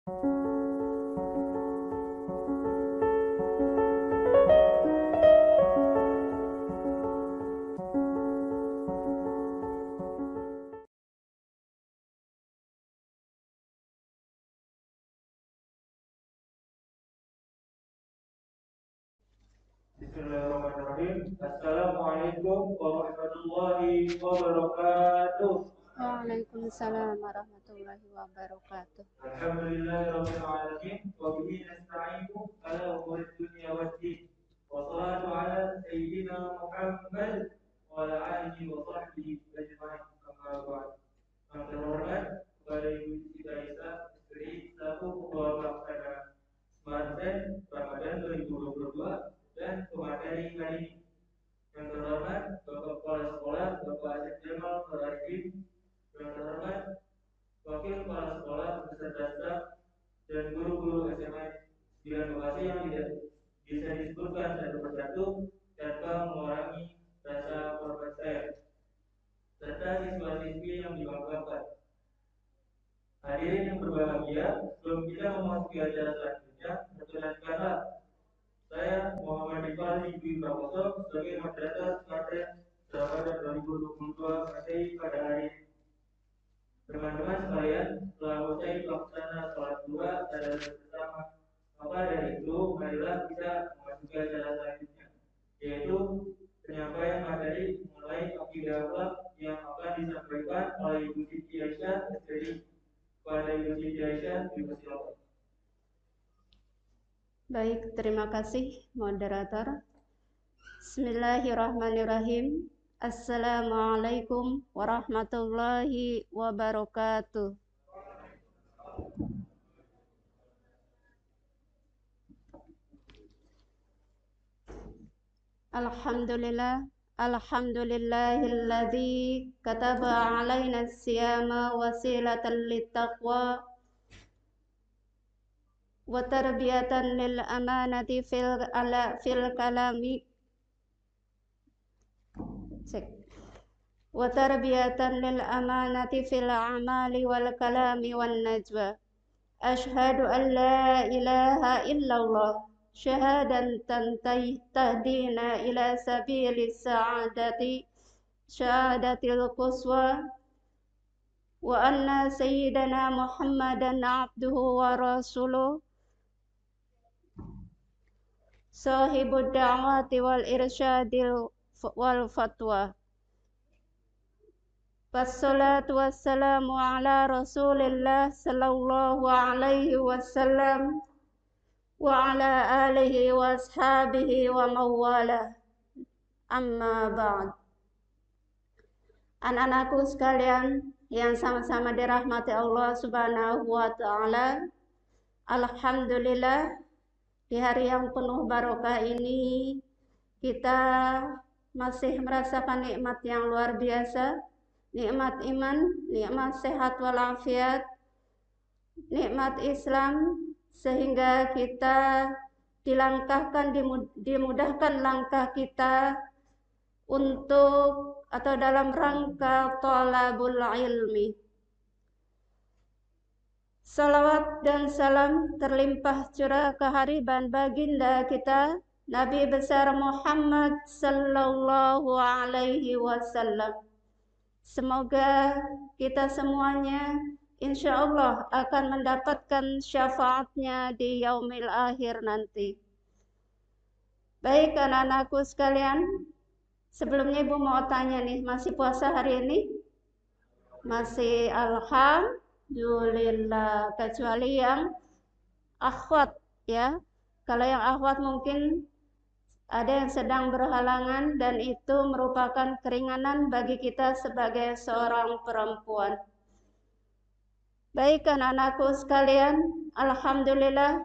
Bismillahirrahmanirrahim. Assalamualaikum warahmatullahi wabarakatuh. Waalaikumsalam warahmatullahi wabarakatuh. Alhamdulillahirabbil alamin wa bihi nasta'inu ala umuri dunya waddin. Wassalatu ala sayyidina Muhammad wa ala alihi wa sahbihi ajma'in. Amma ba'd. Yang terhormat kepada Ibu Siti Aisyah, istri selaku Ketua Pelaksana Smartsen Ramadan 2022 dan pemateri kali ini. Yang terhormat Bapak Kepala Sekolah Bapak Asep Jamal Arifin, yang terhormat Wakil Kepala Sekolah beserta staf dan guru-guru SMA 9 Bekasi yang tidak bisa disebutkan satu persatu tanpa mengurangi rasa hormat saya, serta siswa-siswi yang dibanggakan. Hadirin yang berbahagia, sebelum kita memasuki acara selanjutnya, perkenankanlah saya Muhammad Iqbal Dwi Prakoso sebagai moderator Smartsen Ramadan 2022 Masehi pada hari ini. Teman-teman sekalian, setelah usai pelaksana sholat dua pada bersama, maka dari itu marilah kita memasuki acara selanjutnya, yaitu penyampaian materi mengenai akidah akhlak yang akan disampaikan oleh Ibu Siti Aisyah SPDI. Kepada Ibu Siti Aisyah, dipersilakan. Baik, terima kasih moderator. Bismillahirrahmanirrahim. Assalamualaikum warahmatullahi wabarakatuh. Alhamdulillah. Alhamdulillahilladzi kataba alaina as-siyama wasilatan littaqwa wa tarbiyatan lil amanati fil kalami wa tarbiyatan lil amanati fil amali wal kalami wan najwa. Ashhadu an la ilaha illallah syahadatan tahdina ila sabilis sa'adatil quswa wa anna sayyidana Muhammadan abduhu wa rasuluh sahibud da'wati wal irsyadil wal fatwa. Wassalatu wassalamu ala Rasulillah sallallahu alaihi wasallam wa ala alihi wa ashabihi wa mawala. Amma ba'd. Anak-anakku sekalian yang sama-sama dirahmati Allah Subhanahu wa taala, alhamdulillah di hari yang penuh barokah ini kita masih merasakan nikmat yang luar biasa, nikmat iman, nikmat sehat walafiat, nikmat Islam, sehingga kita dimudahkan langkah kita untuk atau dalam rangka thalabul ilmi. Salawat dan salam terlimpah curah kehariban baginda kita Nabi besar Muhammad sallallahu alaihi wasallam. Semoga kita semuanya insya Allah akan mendapatkan syafaatnya di yaumil akhir nanti. Baik anak-anakku sekalian, sebelumnya Ibu mau tanya nih, masih puasa hari ini? Masih, alhamdulillah, kecuali yang akhwat ya. Kalau yang akhwat mungkin ada yang sedang berhalangan dan itu merupakan keringanan bagi kita sebagai seorang perempuan. Baik anak-anakku sekalian, alhamdulillah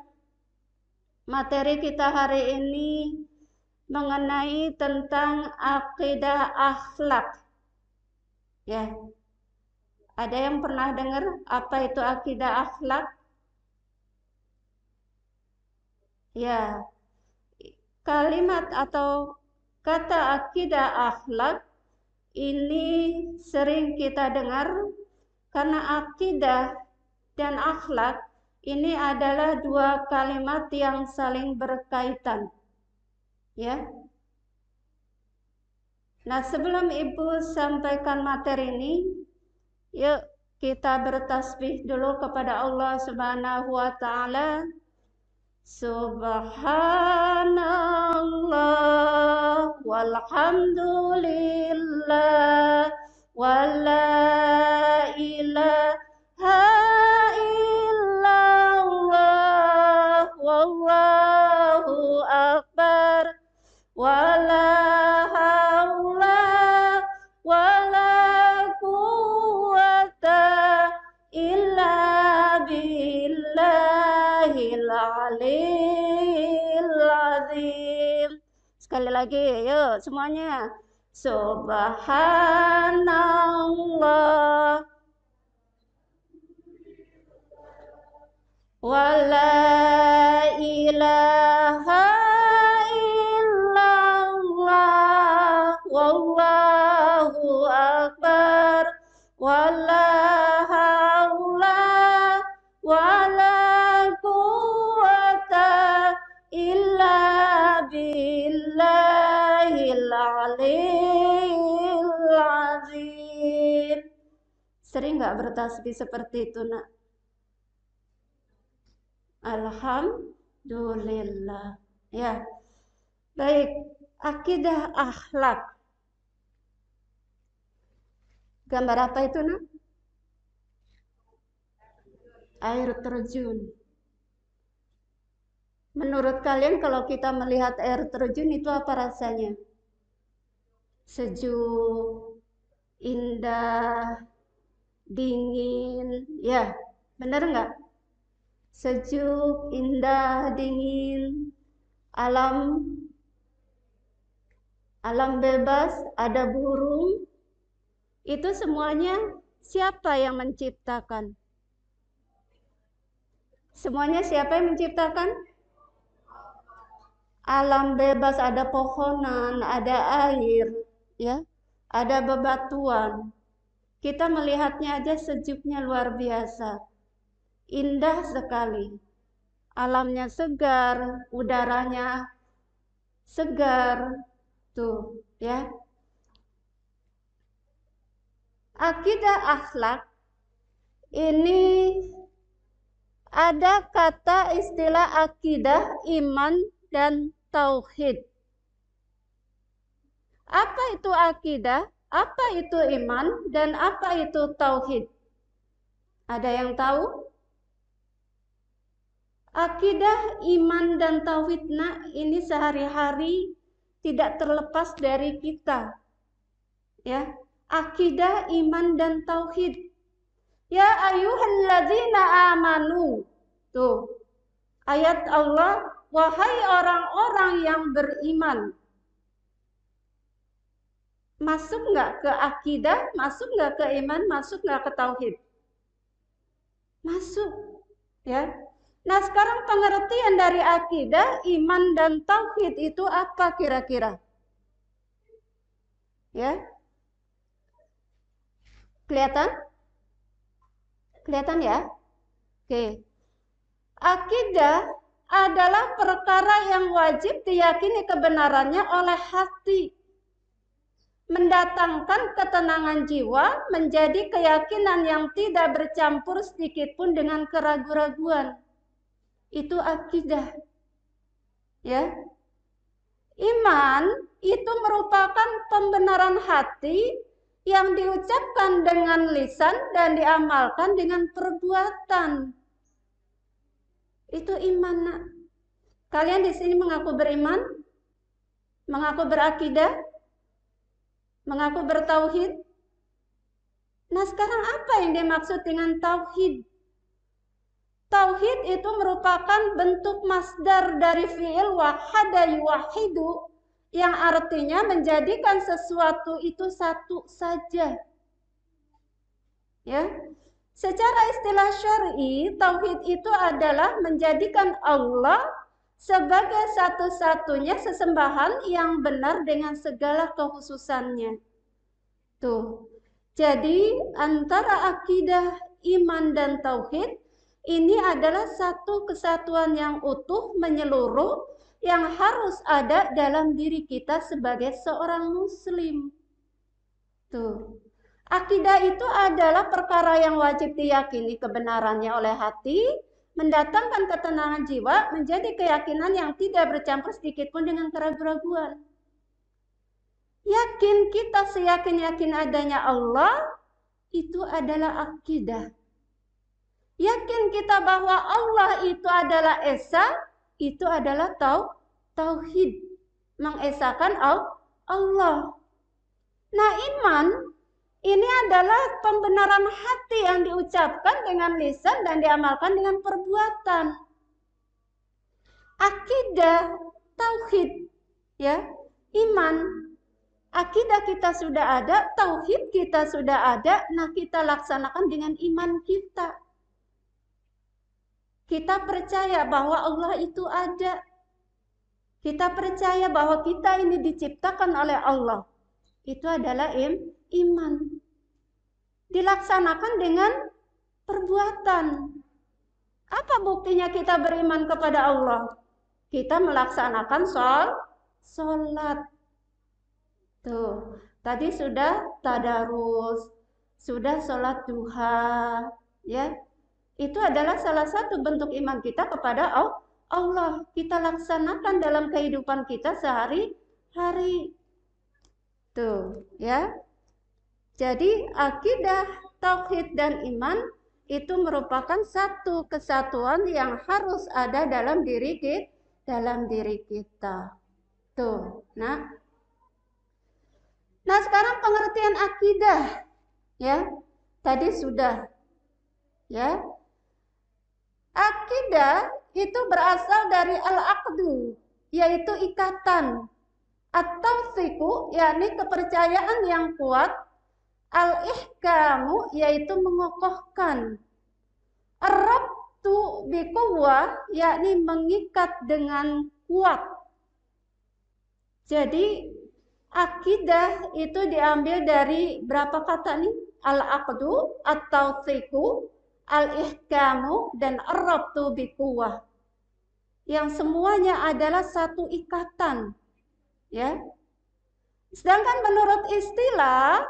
materi kita hari ini mengenai tentang akidah akhlak. Ya. Ada yang pernah dengar apa itu akidah akhlak? Ya. Kalimat atau kata akidah akhlak ini sering kita dengar karena akidah dan akhlak ini adalah dua kalimat yang saling berkaitan. Ya. Nah, sebelum Ibu sampaikan materi ini, yuk kita bertasbih dulu kepada Allah Subhanahu wa taala. Subhanallah walhamdulillah wala ilaha illallah wallahu akbar wala haula wala quwwata illa billahil aliyil azim. Sekali lagi, yuk semuanya. Subhanallah wala ilaha illallah wallahu akbar wala haula wala quwwata illa billahil aliyil azim. Sering nggak bertasbih seperti itu, Nak? Alhamdulillah. Ya. Baik, akidah akhlak. Gambar apa itu, Nak? Air terjun. Menurut kalian kalau kita melihat air terjun itu apa rasanya? Sejuk, indah, dingin. Ya, benar nggak? Sejuk, indah, dingin, alam bebas, ada burung. Itu semuanya siapa yang menciptakan? Semuanya siapa yang menciptakan? Alam bebas, ada pohonan, ada air, ya, ada bebatuan. Kita melihatnya aja sejuknya luar biasa. Indah sekali. Alamnya segar, udaranya segar. Tuh, ya. Akidah akhlak ini ada kata istilah akidah, iman, dan tauhid. Apa itu akidah? Apa itu iman? Dan apa itu tauhid? Ada yang tahu? Akidah, iman, dan tauhid, Nak, ini sehari-hari tidak terlepas dari kita. Ya, akidah, iman, dan tauhid. Ya ayyuhalladzina amanu. Tuh, ayat Allah, wahai orang-orang yang beriman. Masuk nggak ke akidah, masuk nggak ke iman, masuk nggak ke tauhid? Masuk, ya. Nah, sekarang pengertian dari akidah, iman, dan tauhid itu apa kira-kira? Ya. Kelihatan? Kelihatan ya? Oke. Akidah adalah perkara yang wajib diyakini kebenarannya oleh hati. Mendatangkan ketenangan jiwa, menjadi keyakinan yang tidak bercampur sedikit pun dengan keraguan-raguan. Itu akidah. Ya. Iman itu merupakan pembenaran hati yang diucapkan dengan lisan dan diamalkan dengan perbuatan. Itu iman, Nak. Kalian di sini mengaku beriman? Mengaku berakidah? Mengaku bertauhid? Nah, sekarang apa yang dimaksud dengan tauhid? Tauhid itu merupakan bentuk masdar dari fi'il wahada yuwahidu, yang artinya menjadikan sesuatu itu satu saja. Ya. Secara istilah syar'i, tauhid itu adalah menjadikan Allah sebagai satu-satunya sesembahan yang benar dengan segala kekhususannya. Tuh. Jadi antara akidah, iman, dan tauhid ini adalah satu kesatuan yang utuh, menyeluruh, yang harus ada dalam diri kita sebagai seorang muslim. Tuh. Akidah itu adalah perkara yang wajib diyakini kebenarannya oleh hati, mendatangkan ketenangan jiwa, menjadi keyakinan yang tidak bercampur sedikit pun dengan keraguan-raguan. Yakin kita seyakin-yakin adanya Allah, itu adalah akidah. Yakin kita bahwa Allah itu adalah esa, itu adalah tauhid, mengesakan Allah. Nah, iman ini adalah pembenaran hati yang diucapkan dengan lisan dan diamalkan dengan perbuatan. Akidah, tauhid, ya, iman. Akidah kita sudah ada, tauhid kita sudah ada, nah kita laksanakan dengan iman kita. Kita percaya bahwa Allah itu ada. Kita percaya bahwa kita ini diciptakan oleh Allah. Itu adalah iman. Dilaksanakan dengan perbuatan. Apa buktinya kita beriman kepada Allah? Kita melaksanakan sholat. Tuh, tadi sudah tadarus, sudah sholat duha, ya. Itu adalah salah satu bentuk iman kita kepada Allah. Kita laksanakan dalam kehidupan kita sehari-hari. Tuh, ya. Jadi akidah, tauhid dan iman itu merupakan satu kesatuan yang harus ada dalam diri kita. Tuh, Nah, sekarang pengertian akidah, ya. Tadi sudah, ya. Akidah itu berasal dari al-aqdu, yaitu ikatan. At-tawfiqu, yakni kepercayaan yang kuat. Al-ihkamu, yaitu mengokohkan. Ar-rabtu biquwwah, yakni mengikat dengan kuat. Jadi akidah itu diambil dari berapa kata nih? Al-aqdu, at-tawfiqu, al-ihkamu, dan ar-rabtu biquwwah. Yang semuanya adalah satu ikatan. Ya. Sedangkan menurut istilah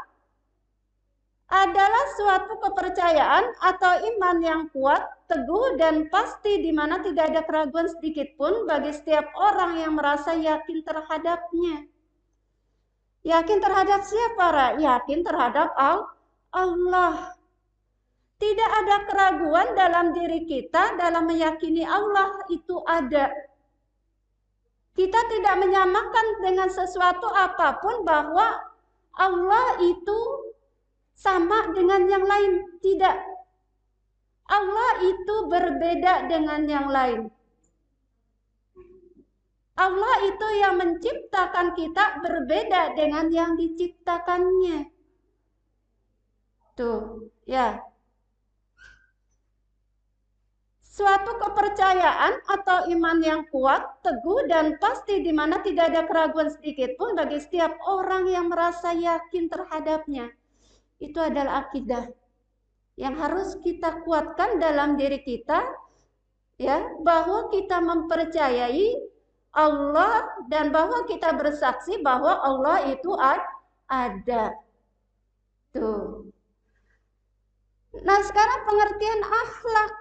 adalah suatu kepercayaan atau iman yang kuat, teguh, dan pasti di mana tidak ada keraguan sedikit pun bagi setiap orang yang merasa yakin terhadapnya. Yakin terhadap siapa, Ra? Yakin terhadap Allah. Tidak ada keraguan dalam diri kita dalam meyakini Allah itu ada. Kita tidak menyamakan dengan sesuatu apapun bahwa Allah itu sama dengan yang lain. Tidak. Allah itu berbeda dengan yang lain. Allah itu yang menciptakan kita berbeda dengan yang diciptakannya. Tuh, ya. Suatu kepercayaan atau iman yang kuat, teguh, dan pasti di mana tidak ada keraguan sedikit pun bagi setiap orang yang merasa yakin terhadapnya. Itu adalah akidah yang harus kita kuatkan dalam diri kita, ya, bahwa kita mempercayai Allah dan bahwa kita bersaksi bahwa Allah itu ada. Tuh. Nah, sekarang pengertian akhlak.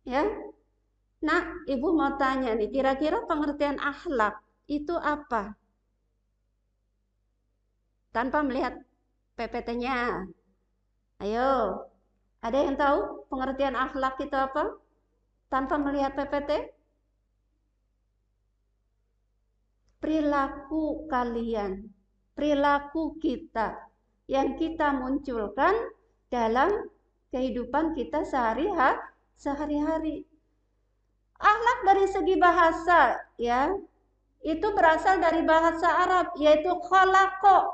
Ya. Nah, Ibu mau tanya nih, kira-kira pengertian akhlak itu apa? Tanpa melihat PPT-nya. Ayo, ada yang tahu pengertian akhlak itu apa? Tanpa melihat PPT? Perilaku kalian, perilaku kita yang kita munculkan dalam kehidupan kita sehari-hari. Akhlak dari segi bahasa, ya, itu berasal dari bahasa Arab, yaitu khalaqa,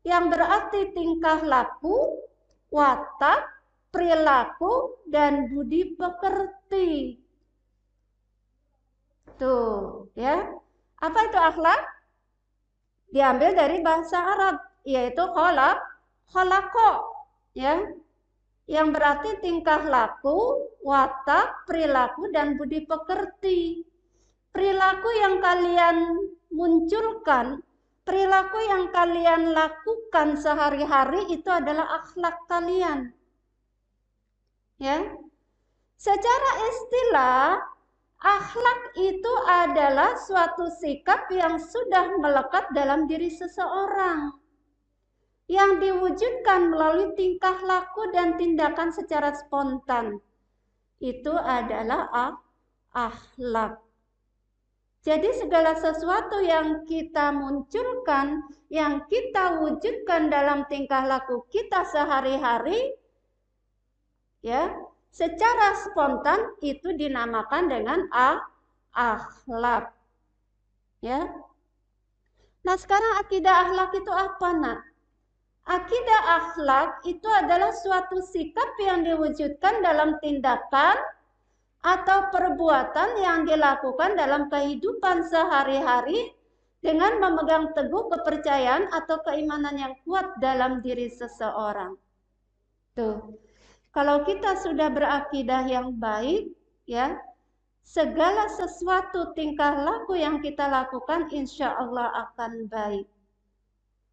yang berarti tingkah laku, watak, perilaku, dan budi pekerti. Tuh, ya. Apa itu akhlak? Diambil dari bahasa Arab, yaitu khalaqa. ya, yang berarti tingkah laku, watak, perilaku, dan budi pekerti. Perilaku yang kalian munculkan, perilaku yang kalian lakukan sehari-hari itu adalah akhlak kalian. Ya. Secara istilah, akhlak itu adalah suatu sikap yang sudah melekat dalam diri seseorang, yang diwujudkan melalui tingkah laku dan tindakan secara spontan. Itu adalah akhlak. Jadi segala sesuatu yang kita munculkan, yang kita wujudkan dalam tingkah laku kita sehari-hari, ya, secara spontan itu dinamakan dengan akhlak. Ya. Nah, sekarang akidah akhlak itu apa, Nak? Akidah akhlak itu adalah suatu sikap yang diwujudkan dalam tindakan atau perbuatan yang dilakukan dalam kehidupan sehari-hari dengan memegang teguh kepercayaan atau keimanan yang kuat dalam diri seseorang. Tuh, kalau kita sudah berakidah yang baik, ya, segala sesuatu tingkah laku yang kita lakukan insya Allah akan baik.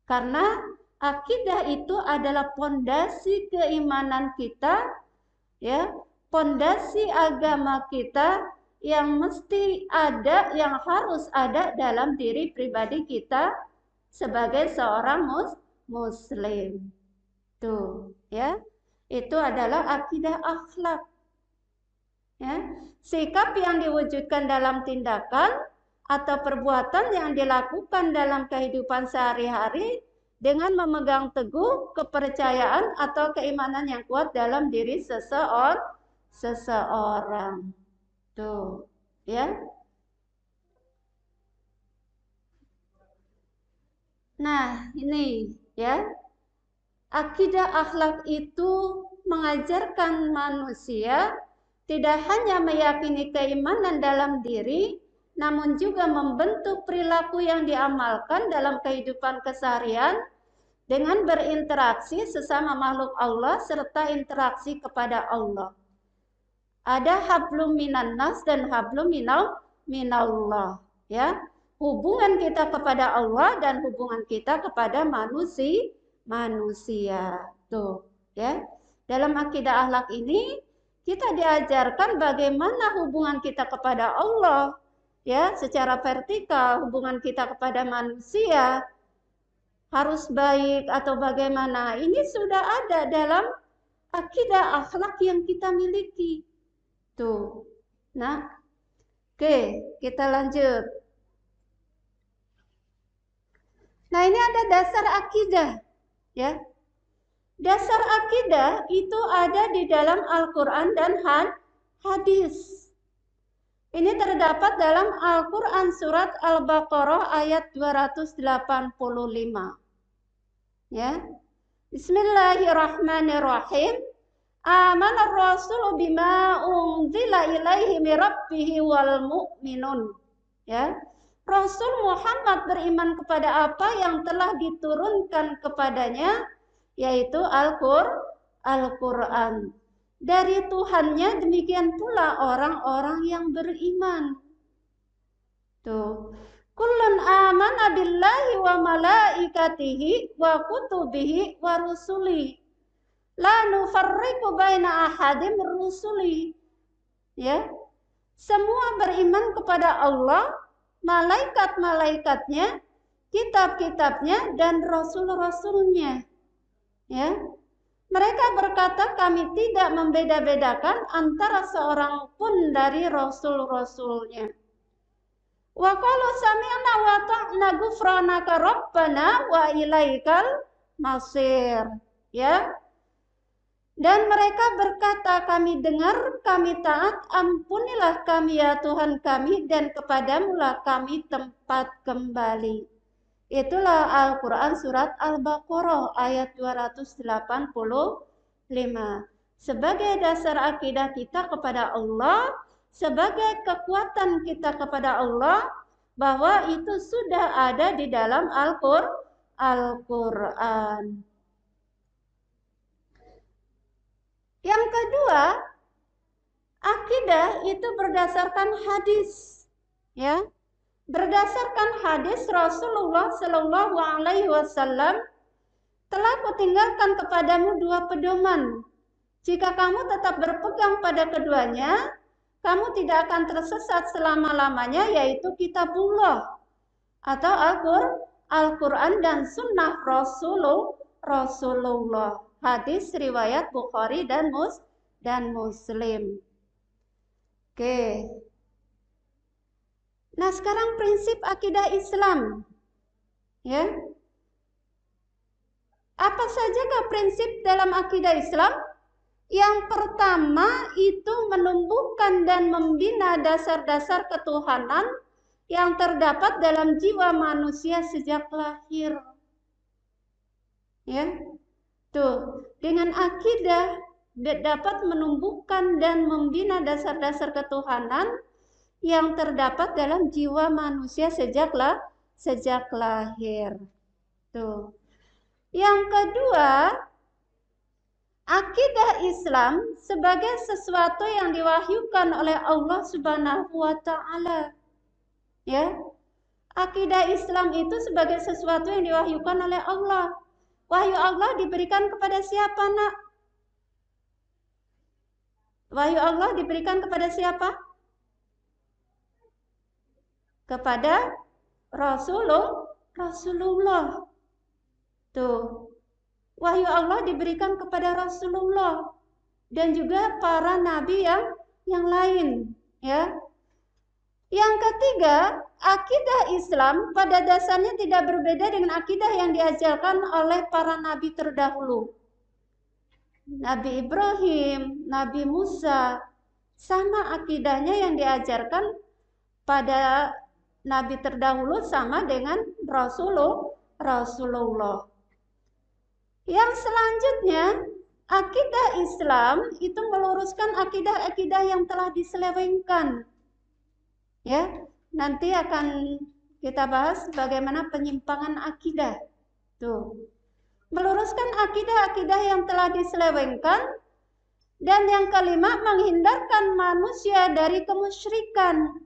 Karena akidah itu adalah pondasi keimanan kita, ya, pondasi agama kita yang mesti ada, yang harus ada dalam diri pribadi kita sebagai seorang muslim. Tuh, ya. Itu adalah akidah akhlak. Ya. Sikap yang diwujudkan dalam tindakan atau perbuatan yang dilakukan dalam kehidupan sehari-hari dengan memegang teguh kepercayaan atau keimanan yang kuat dalam diri seseorang. Tuh, ya. Nah, ini ya. Akidah akhlak itu mengajarkan manusia tidak hanya meyakini keimanan dalam diri, namun juga membentuk perilaku yang diamalkan dalam kehidupan keseharian dengan berinteraksi sesama makhluk Allah serta interaksi kepada Allah. Ada hablum minan nas dan hablum minallah, ya. Hubungan kita kepada Allah dan hubungan kita kepada manusia. Tuh, ya. Dalam akidah akhlak ini kita diajarkan bagaimana hubungan kita kepada Allah, ya, secara vertikal, hubungan kita kepada manusia harus baik atau bagaimana. Ini sudah ada dalam akidah akhlak yang kita miliki. Tuh. Nah, oke, kita lanjut. Nah, ini ada dasar akidah, ya. Dasar akidah itu ada di dalam Al-Quran dan hadis. Ini terdapat dalam Al-Quran surat Al-Baqarah ayat 285. Ya. Bismillahirrahmanirrahim. Amanar Rasul bima unzila ilaihi min rabbih wal mu'minun. Ya. Rasul Muhammad beriman kepada apa yang telah diturunkan kepadanya, yaitu Al-Quran. Dari Tuhannya, demikian pula orang-orang yang beriman. Tuh. Kullun amana billahi wa malaikatihi wa kutubihi wa rusuli. La nufarriqu baina ahadim rusuli. Ya. Semua beriman kepada Allah, malaikat-malaikatnya, kitab-kitabnya, dan rasul-rasulnya. Ya. Mereka berkata, kami tidak membeda-bedakan antara seorang pun dari rasul-rasulnya. Wa qalu sami'na wa ta'na ghufranaka rabbana wa ilaikal masir. Ya. Dan mereka berkata, kami dengar, kami taat, ampunilah kami ya Tuhan kami, dan kepadamulah kami tempat kembali. Itulah Al-Quran surat Al-Baqarah ayat 285. Sebagai dasar akidah kita kepada Allah, sebagai kekuatan kita kepada Allah, bahwa itu sudah ada di dalam Al-Quran. Yang kedua, akidah itu berdasarkan hadis, ya. Berdasarkan hadis Rasulullah Shallallahu Alaihi Wasallam, telah kutinggalkan kepadamu dua pedoman. Jika kamu tetap berpegang pada keduanya, kamu tidak akan tersesat selama-lamanya, yaitu Kitabullah atau Al-Quran dan Sunnah Rasulullah. Hadis riwayat Bukhari dan Muslim. Oke. Nah, sekarang prinsip akidah Islam. Ya. Apa sajakah prinsip dalam akidah Islam? Yang pertama itu menumbuhkan dan membina dasar-dasar ketuhanan yang terdapat dalam jiwa manusia sejak lahir. Ya. Tuh, dengan akidah dapat menumbuhkan dan membina dasar-dasar ketuhanan yang terdapat dalam jiwa manusia sejak lahir. Tuh. Yang kedua, akidah Islam sebagai sesuatu yang diwahyukan oleh Allah Subhanahu wa taala. Ya. Akidah Islam itu sebagai sesuatu yang diwahyukan oleh Allah. Wahyu Allah diberikan kepada siapa, Nak? Wahyu Allah diberikan kepada siapa? Kepada Rasulullah. Tuh. Wahyu Allah diberikan kepada Rasulullah dan juga para nabi yang lain, ya. Yang ketiga, akidah Islam pada dasarnya tidak berbeda dengan akidah yang diajarkan oleh para nabi terdahulu. Nabi Ibrahim, Nabi Musa, sama akidahnya yang diajarkan pada nabi terdahulu sama dengan Rasulullah. Yang selanjutnya, akidah Islam itu meluruskan akidah-akidah yang telah diselewengkan. Ya, nanti akan kita bahas bagaimana penyimpangan akidah. Tuh. Meluruskan akidah-akidah yang telah diselewengkan. Dan yang kelima, menghindarkan manusia dari kemusyrikan.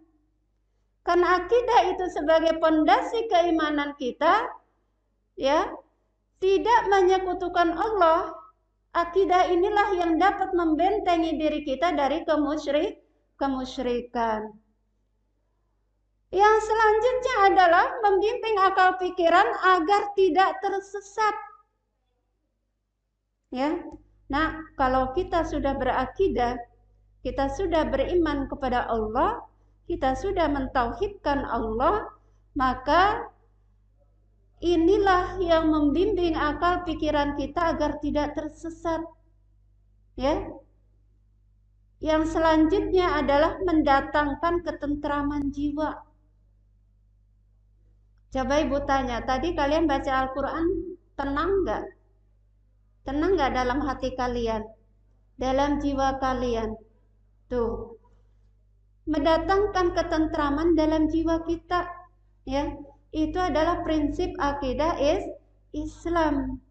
Karena akidah itu sebagai pondasi keimanan kita, ya, tidak menyekutukan Allah. Akidah inilah yang dapat membentengi diri kita dari kemusyrikan. Yang selanjutnya adalah membimbing akal pikiran agar tidak tersesat. Ya. Nah, kalau kita sudah berakidah, kita sudah beriman kepada Allah, kita sudah mentauhidkan Allah, maka inilah yang membimbing akal pikiran kita agar tidak tersesat. Ya. Yang selanjutnya adalah mendatangkan ketentraman jiwa. Coba Ibu tanya, tadi kalian baca Al-Quran tenang nggak? Tenang nggak dalam hati kalian? Dalam jiwa kalian? Tuh. Mendatangkan ketentraman dalam jiwa kita. Ya. Itu adalah prinsip akidah Islam.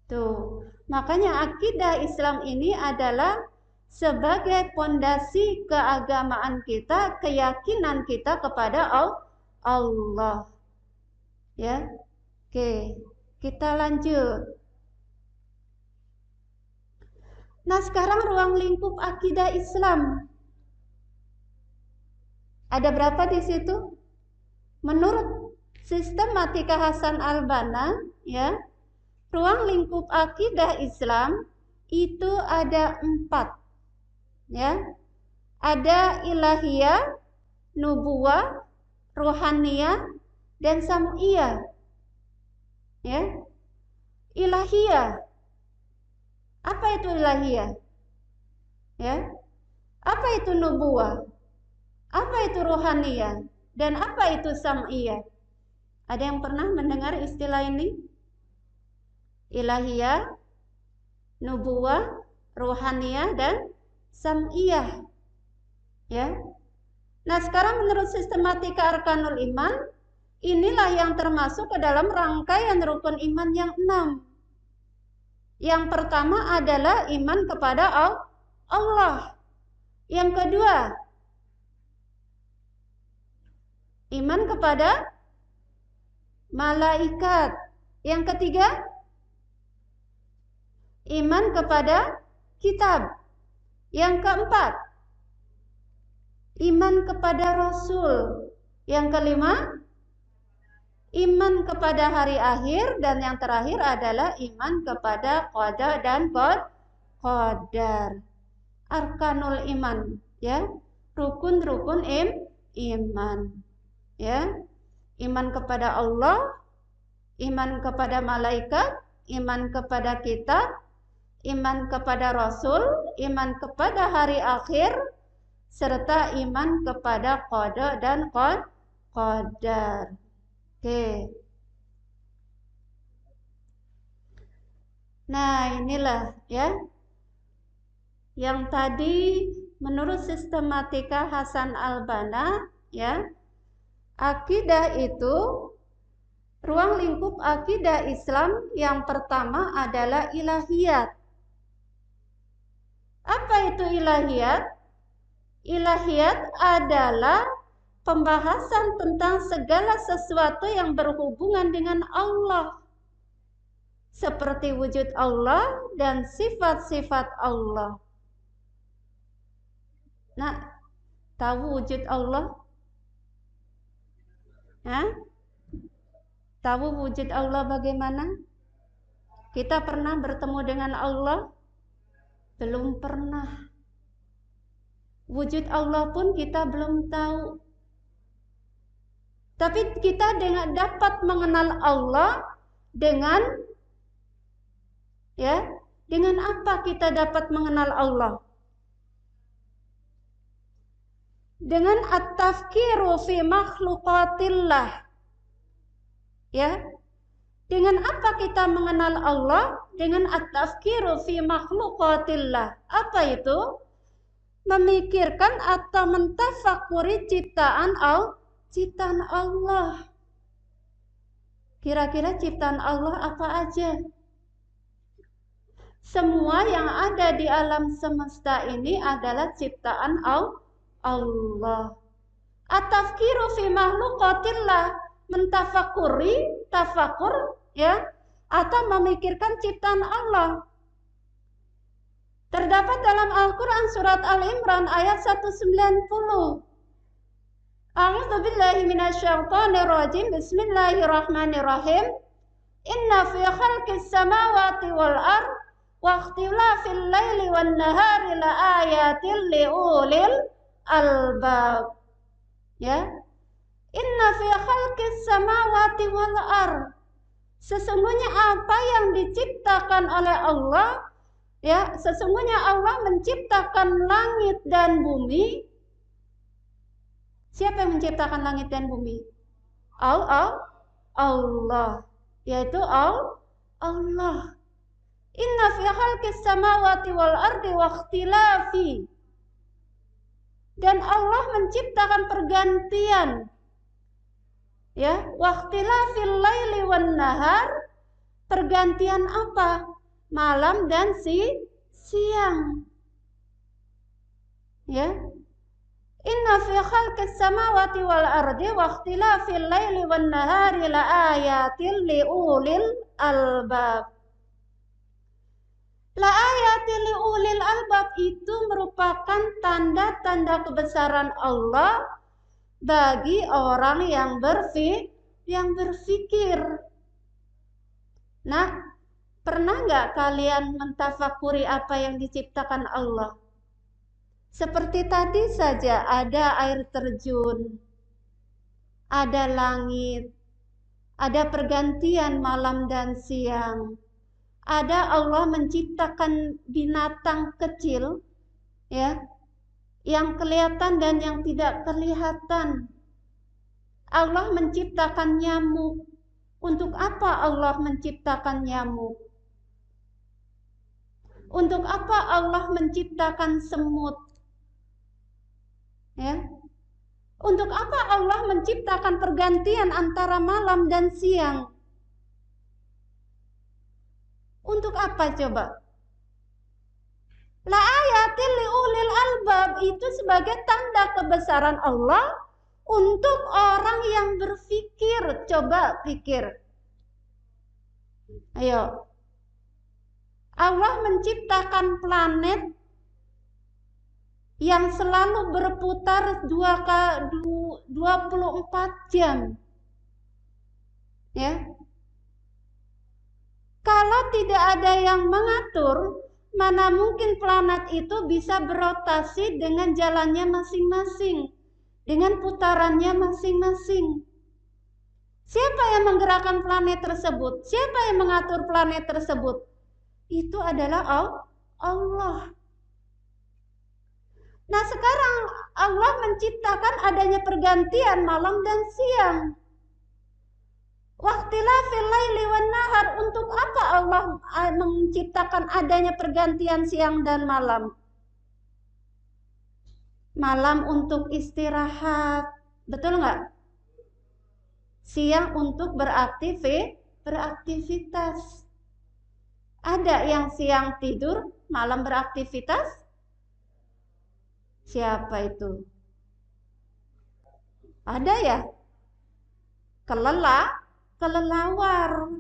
Tuh. Makanya akidah Islam ini adalah sebagai pondasi keagamaan kita, keyakinan kita kepada Allah. Ya. Oke, kita lanjut. Nah, sekarang ruang lingkup akidah Islam. Ada berapa di situ? Menurut sistematika Hasan al-Banna, ya, ruang lingkup akidah Islam itu ada 4. Ya. Ada ilahiyah, nubuwah, ruhaniyah, dan sam'iyah. Ya. Ilahiyah. Apa itu ilahiyah? Ya. Apa itu nubuwah? Apa itu ruhaniyah? Dan apa itu sam'iyah? Ada yang pernah mendengar istilah ini? Ilahiyah, nubuwah, ruhaniyah, dan sam'iyah. Ya. Nah, sekarang menurut sistematika Arkanul Iman, inilah yang termasuk ke dalam rangkaian rukun iman yang 6. Yang pertama adalah iman kepada Allah. Yang kedua, iman kepada malaikat. Yang ketiga, iman kepada kitab. Yang keempat, iman kepada Rasul. Yang kelima, iman kepada hari akhir. Dan yang terakhir adalah iman kepada qada dan qadar. Arkanul iman, ya, rukun-rukun iman, ya, iman kepada Allah, iman kepada malaikat, iman kepada kitab, iman kepada Rasul, iman kepada hari akhir, serta iman kepada qada dan qadar. Oke. Nah, inilah ya yang tadi menurut sistematika Hasan al-Banna, ya, akidah itu, ruang lingkup akidah Islam yang pertama adalah ilahiyat. Apa itu ilahiyat? Ilahiyat adalah pembahasan tentang segala sesuatu yang berhubungan dengan Allah, seperti wujud Allah dan sifat-sifat Allah. Nah, tahu wujud Allah? Hah? Tahu wujud Allah bagaimana? Kita pernah bertemu dengan Allah? Belum pernah. Wujud Allah pun kita belum tahu. Tapi kita dapat mengenal Allah dengan, ya, dengan apa kita dapat mengenal Allah? Dengan at-tafkiru fi makhluqatillah. Ya. Dengan apa kita mengenal Allah? Dengan at-tafkiru fi makhluqatillah. Apa itu? Memikirkan atau mentafakuri ciptaan Allah. Kira-kira ciptaan Allah apa aja? Semua yang ada di alam semesta ini adalah ciptaan Allah. At-tafkiru fi makhluqatillah, mentafakuri, tafakur, ya, atau memikirkan ciptaan Allah. Terdapat dalam Al-Quran surat Al-Imran ayat 190. A'udzu billahi minasyaitonir rajim. Bismillahirrahmanirrahim. Inna fi khalqis samawati wal ard wa ikhtilafil laili wan nahari la ayatil liulil albab. Ya. Inna fi khalqis samawati wal ard. Sesungguhnya apa yang diciptakan oleh Allah, ya, sesungguhnya Allah menciptakan langit dan bumi. Siapa yang menciptakan langit dan bumi? Allah, yaitu Allah. Inna fi khalqis samawati wal ardi wa ikhtilafi. Dan Allah menciptakan pergantian, ya, wa ikhtilafil laili wan nahar. Pergantian apa? Malam dan siang. Ya. Inna fi khalqis samawati wal ardi wa ikhtilafil laili wan nahari la ayatil liulil albab. La ayatil liulil albab itu merupakan tanda-tanda kebesaran Allah bagi orang yang berpikir. Nah, pernah nggak kalian mentafakuri apa yang diciptakan Allah? Seperti tadi saja, ada air terjun, ada langit, ada pergantian malam dan siang, ada Allah menciptakan binatang kecil, ya, yang kelihatan dan yang tidak kelihatan. Allah menciptakan nyamuk. Untuk apa Allah menciptakan nyamuk? Untuk apa Allah menciptakan semut? Ya. Untuk apa Allah menciptakan pergantian antara malam dan siang? Untuk apa coba? La ayatil liulil albab, itu sebagai tanda kebesaran Allah untuk orang yang berpikir. Coba pikir. Ayo. Allah menciptakan planet yang selalu berputar 24 jam. Ya. Kalau tidak ada yang mengatur, mana mungkin planet itu bisa berotasi dengan jalannya masing-masing, dengan putarannya masing-masing. Siapa yang menggerakkan planet tersebut? Siapa yang mengatur planet tersebut? Itu adalah Allah. Nah, sekarang Allah menciptakan adanya pergantian malam dan siang. Waqtilafil laili wan nahar, untuk apa Allah menciptakan adanya pergantian siang dan malam? Malam untuk istirahat, betul nggak? Siang untuk beraktivitas. Ada yang siang tidur, malam beraktivitas? Siapa itu? Ada ya? Kelelawar.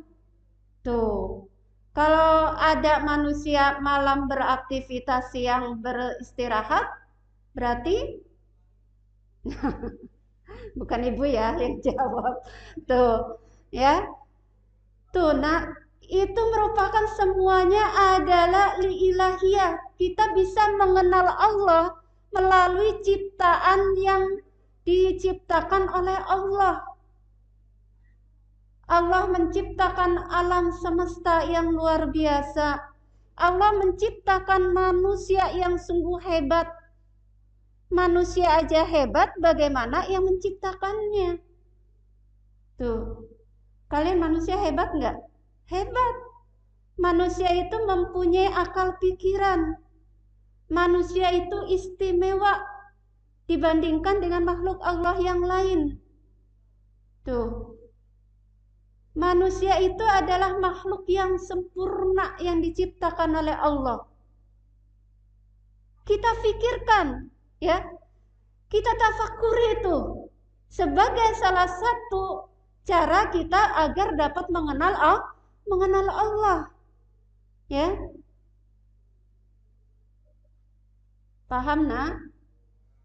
Tuh. Kalau ada manusia malam beraktivitas, siang beristirahat, berarti bukan ibu ya yang jawab. Tuh, ya. Tuh, nah, itu merupakan semuanya adalah liilahiyah. Kita bisa mengenal Allah melalui ciptaan yang diciptakan oleh Allah. Allah menciptakan alam semesta yang luar biasa. Allah menciptakan manusia yang sungguh hebat. Manusia aja hebat, bagaimana yang menciptakannya? Tuh, kalian manusia hebat nggak? Hebat. Manusia itu mempunyai akal pikiran. Manusia itu istimewa dibandingkan dengan makhluk Allah yang lain. Tuh. Manusia itu adalah makhluk yang sempurna yang diciptakan oleh Allah. Kita pikirkan, ya. Kita tafakuri itu sebagai salah satu cara kita agar dapat mengenal Allah. Ya. Paham, Nak?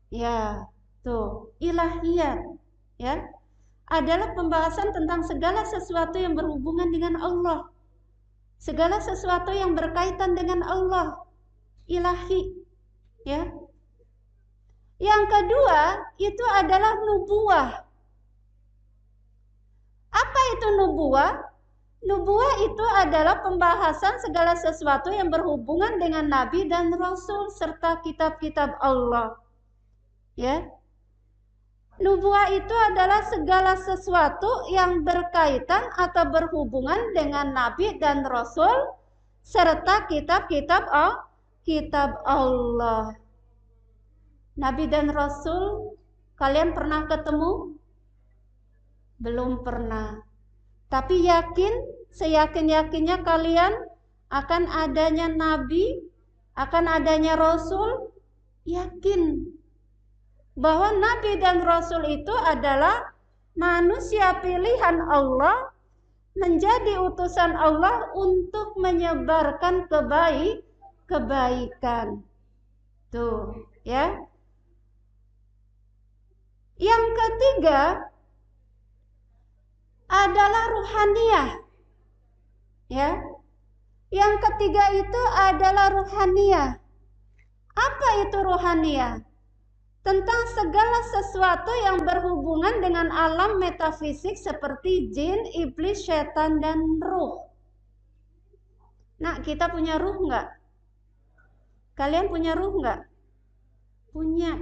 Ya, tuh, ilahiyat, ya. Adalah pembahasan tentang segala sesuatu yang berhubungan dengan Allah. Segala sesuatu yang berkaitan dengan Allah. Ilahi. Ya. Yang kedua, itu adalah nubuwah. Apa itu nubuwah? Nubuwah itu adalah pembahasan segala sesuatu yang berhubungan dengan Nabi dan Rasul serta kitab-kitab Allah. Ya. Nubuwah itu adalah segala sesuatu yang berkaitan atau berhubungan dengan Nabi dan Rasul serta kitab-kitab Allah. Nabi dan Rasul, kalian pernah ketemu? Belum pernah. Tapi yakin, seyakin-yakinnya kalian akan adanya Nabi, akan adanya Rasul, yakin bahwa Nabi dan Rasul itu adalah manusia pilihan Allah, menjadi utusan Allah untuk menyebarkan kebaikan. Tuh, ya. Yang ketiga adalah ruhaniyah. Ya. Yang ketiga itu adalah ruhaniyah. Apa itu ruhaniyah? Tentang segala sesuatu yang berhubungan dengan alam metafisik seperti jin, iblis, setan, dan ruh. Nah, kita punya ruh nggak? Kalian punya ruh nggak? Punya.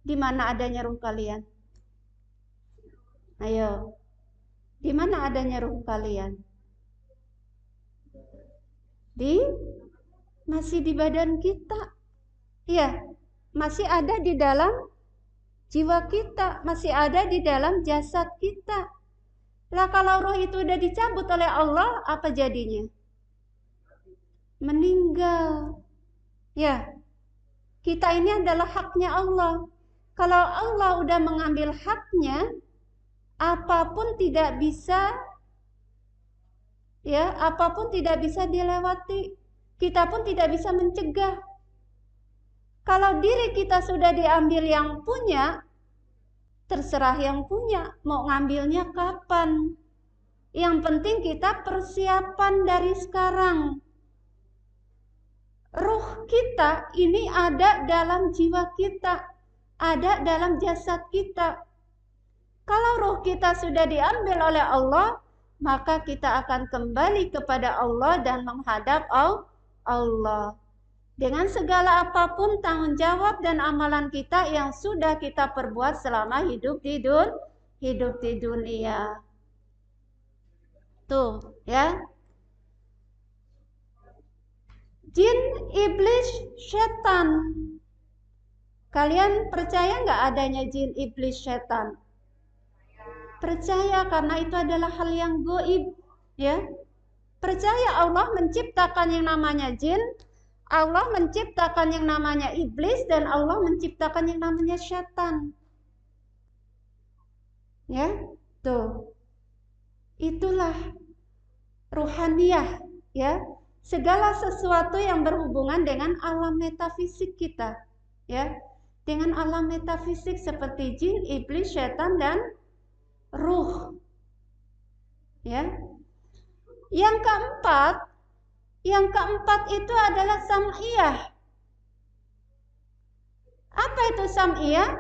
Di mana adanya ruh kalian? Ayo. Di mana adanya ruh kalian? Masih di badan kita. Iya. Masih ada di dalam jiwa kita, masih ada di dalam jasad kita. Lah kalau roh itu udah dicabut oleh Allah, apa jadinya? meninggal. Ya, kita ini adalah haknya Allah. Kalau Allah udah mengambil haknya, apapun tidak bisa, ya, apapun tidak bisa dilewati. Kita pun tidak bisa mencegah. Kalau diri kita sudah diambil yang punya, terserah yang punya mau ngambilnya kapan. Yang penting kita persiapan dari sekarang. Ruh kita ini ada dalam jiwa kita, ada dalam jasad kita. Kalau ruh kita sudah diambil oleh Allah, maka kita akan kembali kepada Allah dan menghadap Allah. Dengan segala apapun tanggung jawab dan amalan kita yang sudah kita perbuat selama hidup di dunia. Tuh, ya. Jin, iblis, setan. Kalian percaya nggak adanya jin, iblis, setan? Percaya, karena itu adalah hal yang gaib, ya. Percaya Allah menciptakan yang namanya jin, Allah menciptakan yang namanya iblis, dan Allah menciptakan yang namanya setan. Ya, tuh. Itulah ruhaniyah, ya. Segala sesuatu yang berhubungan dengan alam metafisik kita, ya. Dengan alam metafisik seperti jin, iblis, setan, dan ruh. Ya. Yang keempat itu adalah sam'iyah. Apa itu sam'iyah?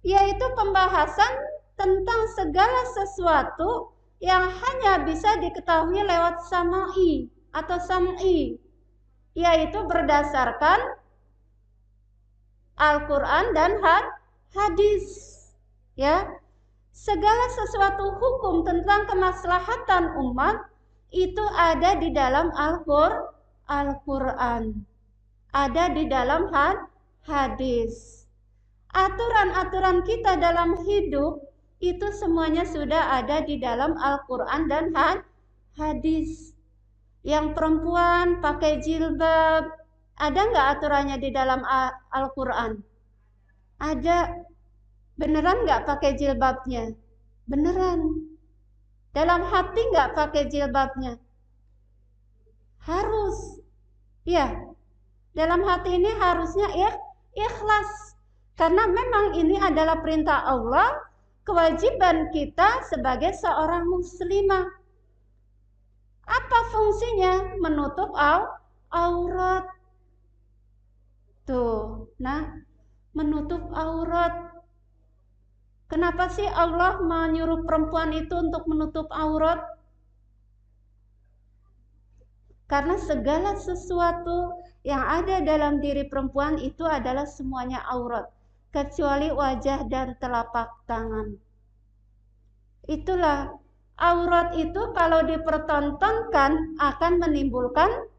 Yaitu pembahasan tentang segala sesuatu yang hanya bisa diketahui lewat sama'i atau sam'i, yaitu berdasarkan Al-Quran dan hadis. Ya, segala sesuatu hukum tentang kemaslahatan umat itu ada di dalam Al-Quran, ada di dalam hadis. Aturan-aturan kita dalam hidup itu semuanya sudah ada di dalam Al-Quran dan hadis. Yang perempuan pakai jilbab, ada nggak aturannya di dalam Al-Quran? Ada. Beneran nggak pakai jilbabnya? Beneran. Dalam hati nggak pakai jilbabnya? Harus. Ya. Dalam hati ini harusnya ikhlas. Karena memang ini adalah perintah Allah, kewajiban kita sebagai seorang muslimah. Apa fungsinya? Menutup aurat. Tuh, nah, menutup aurat. Kenapa sih Allah menyuruh perempuan itu untuk menutup aurat? Karena segala sesuatu yang ada dalam diri perempuan itu adalah semuanya aurat, kecuali wajah dan telapak tangan. Itulah, aurat itu kalau dipertontonkan akan menimbulkan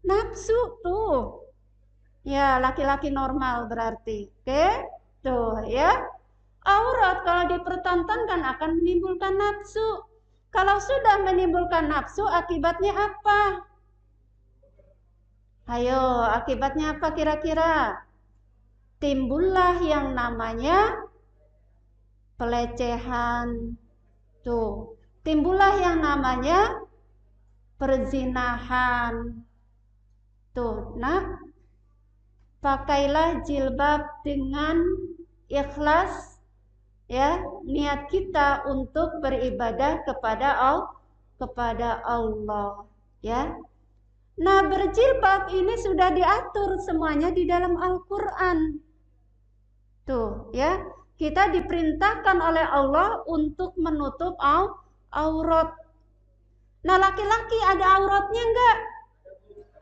nafsu tuh. Ya, laki-laki normal berarti. Oke? Tuh, ya. Aurat kalau dipertontonkan akan menimbulkan nafsu. Kalau sudah menimbulkan nafsu, akibatnya apa? Ayo, akibatnya apa kira-kira? Timbullah yang namanya pelecehan. Tuh, timbullah yang namanya perzinahan. Tuh, nah, pakailah jilbab dengan ikhlas, ya, niat kita untuk beribadah kepada Allah, ya. Nah, berjilbab ini sudah diatur semuanya di dalam Al-Quran. Tuh, ya. Kita diperintahkan oleh Allah untuk menutup aurat. Nah, laki-laki ada auratnya enggak?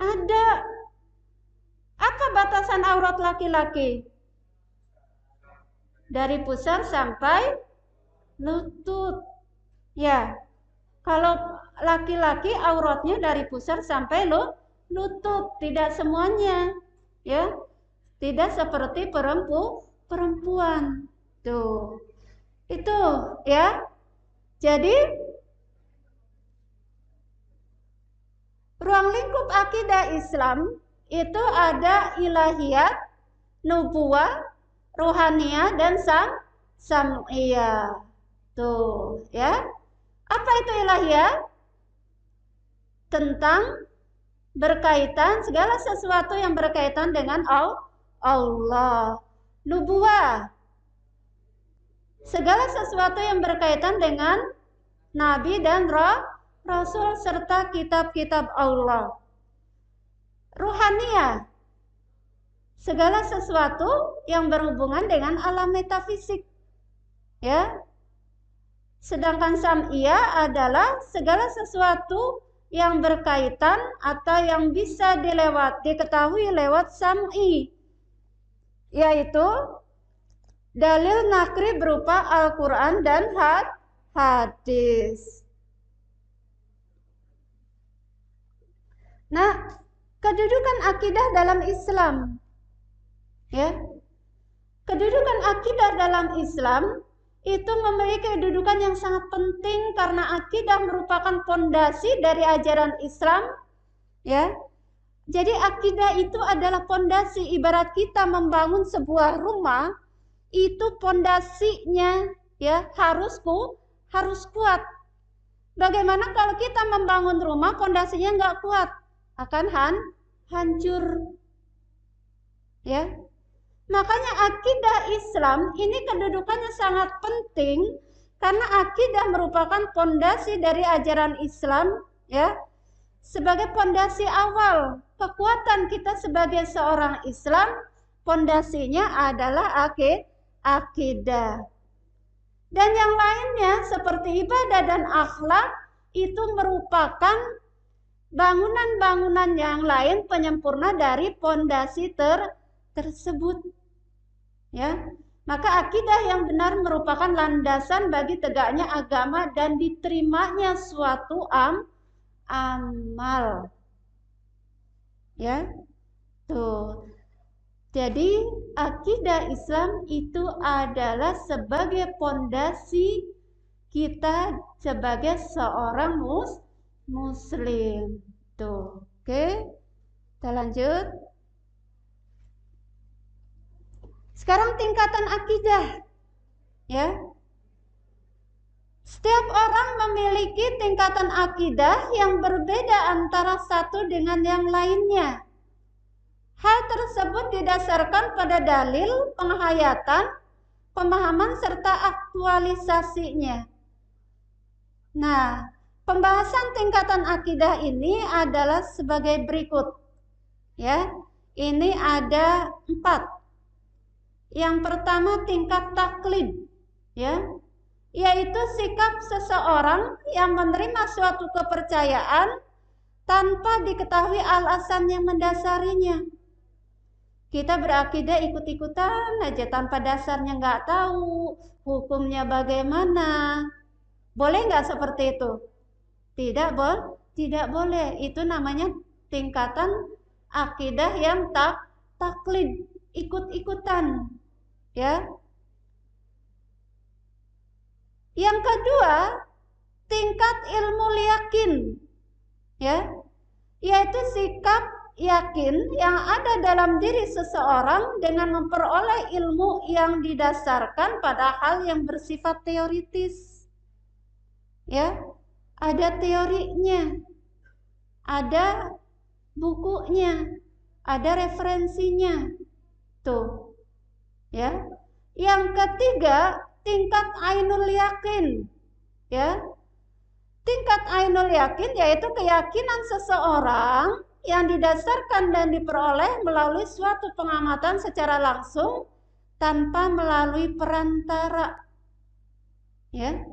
Ada. Apa batasan aurat laki-laki? Dari pusar sampai lutut. Ya. Kalau laki-laki auratnya dari pusar sampai lutut, tidak semuanya. Ya. Tidak seperti perempuan. Tuh. Itu, ya. Jadi ruang lingkup akidah Islam itu ada ilahiyat, nubuwah, ruhaniyah, dan sam'iyah. Tuh, ya. Apa itu ilahiyah? Tentang berkaitan segala sesuatu yang berkaitan dengan Allah. Nubuwah, segala sesuatu yang berkaitan dengan Nabi dan Rasul serta kitab-kitab Allah. Ruhaniyah, segala sesuatu yang berhubungan dengan alam metafisik. Ya. Sedangkan sam'iyah adalah segala sesuatu yang berkaitan atau yang bisa diketahui lewat sam'i, yaitu dalil nakri berupa Al-Quran dan hadis. Nah, kedudukan akidah dalam Islam, ya, kedudukan akidah dalam Islam itu memiliki kedudukan yang sangat penting karena akidah merupakan pondasi dari ajaran Islam, ya. Jadi akidah itu adalah pondasi. Ibarat kita membangun sebuah rumah, itu pondasinya, ya, harus kuat. Bagaimana kalau kita membangun rumah pondasinya nggak kuat? Akan hancur, ya. Makanya akidah Islam ini kedudukannya sangat penting karena akidah merupakan pondasi dari ajaran Islam, ya. Sebagai pondasi awal kekuatan kita sebagai seorang Islam, pondasinya adalah akidah. Dan yang lainnya seperti ibadah dan akhlak itu merupakan bangunan-bangunan yang lain penyempurna dari pondasi tersebut. Ya, maka akidah yang benar merupakan landasan bagi tegaknya agama dan diterimanya suatu amal. Ya, tuh. Jadi akidah Islam itu adalah sebagai pondasi kita sebagai seorang muslim. Tuh, oke. Kita lanjut. Sekarang tingkatan akidah, ya. Setiap orang memiliki tingkatan akidah yang berbeda antara satu dengan yang lainnya. Hal tersebut didasarkan pada dalil, penghayatan, pemahaman serta aktualisasinya. Nah, pembahasan tingkatan akidah ini adalah sebagai berikut. Ya, ini ada 4. Yang pertama tingkat taklid, ya, yaitu sikap seseorang yang menerima suatu kepercayaan tanpa diketahui alasan yang mendasarinya. Kita berakidah ikut-ikutan aja tanpa dasarnya, nggak tahu hukumnya bagaimana. Boleh nggak seperti itu? Tidak boleh. Itu namanya tingkatan akidah yang taklid, ikut-ikutan. Ya. Yang kedua, tingkat ilmu yakin, ya, yaitu sikap yakin yang ada dalam diri seseorang dengan memperoleh ilmu yang didasarkan pada hal yang bersifat teoritis. Ya, ada teorinya, ada bukunya, ada referensinya. Tuh. Ya. Yang ketiga, tingkat ainul yakin. Ya. Tingkat ainul yakin yaitu keyakinan seseorang yang didasarkan dan diperoleh melalui suatu pengamatan secara langsung tanpa melalui perantara. Ya.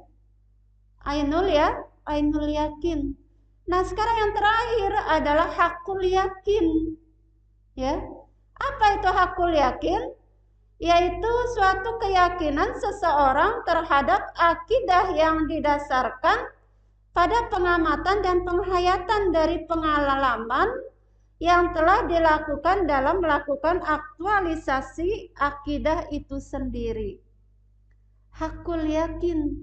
Ainul yakin. Nah, sekarang yang terakhir adalah hakul yakin. Ya. Apa itu hakul yakin? Yaitu suatu keyakinan seseorang terhadap akidah yang didasarkan pada pengamatan dan penghayatan dari pengalaman yang telah dilakukan dalam melakukan aktualisasi akidah itu sendiri. Hakul yakin,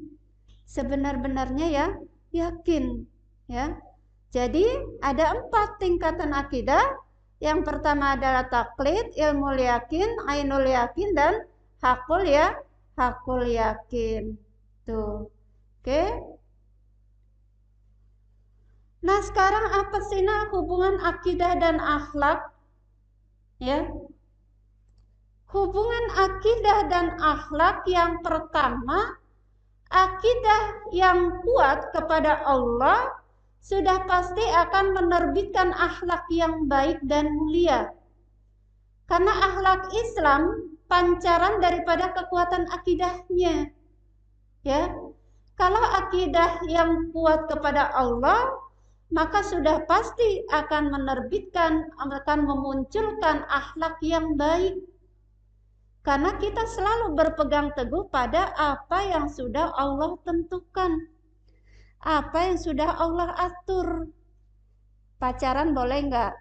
sebenar-benarnya, ya, yakin, ya. Jadi ada 4 tingkatan akidah. Yang pertama adalah taklid, ilmu yakin, ainul yakin, dan hakul yakin. Tuh. Oke. Nah, sekarang apa sih hubungan akidah dan akhlak? Ya. Hubungan akidah dan akhlak yang pertama, akidah yang kuat kepada Allah sudah pasti akan menerbitkan akhlak yang baik dan mulia. Karena akhlak Islam pancaran daripada kekuatan akidahnya. Ya. Kalau akidah yang kuat kepada Allah, maka sudah pasti akan memunculkan akhlak yang baik. Karena kita selalu berpegang teguh pada apa yang sudah Allah tentukan. Apa yang sudah Allah atur. Pacaran boleh enggak?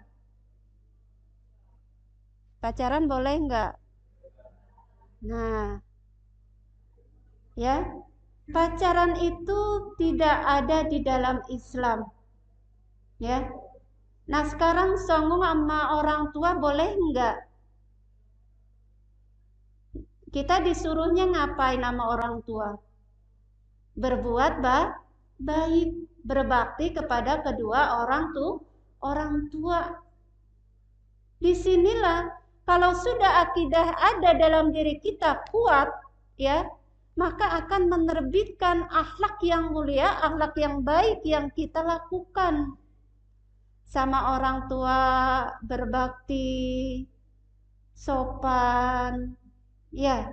Pacaran boleh enggak? Nah, ya, pacaran itu tidak ada di dalam Islam. Ya. Nah, sekarang songong sama orang tua boleh enggak? Kita disuruhnya ngapain sama orang tua? Berbuat baik, berbakti kepada kedua orang tua. Disinilah kalau sudah akidah ada dalam diri kita kuat, ya, maka akan menerbitkan akhlak yang mulia, akhlak yang baik yang kita lakukan. Sama orang tua berbakti, sopan, ya.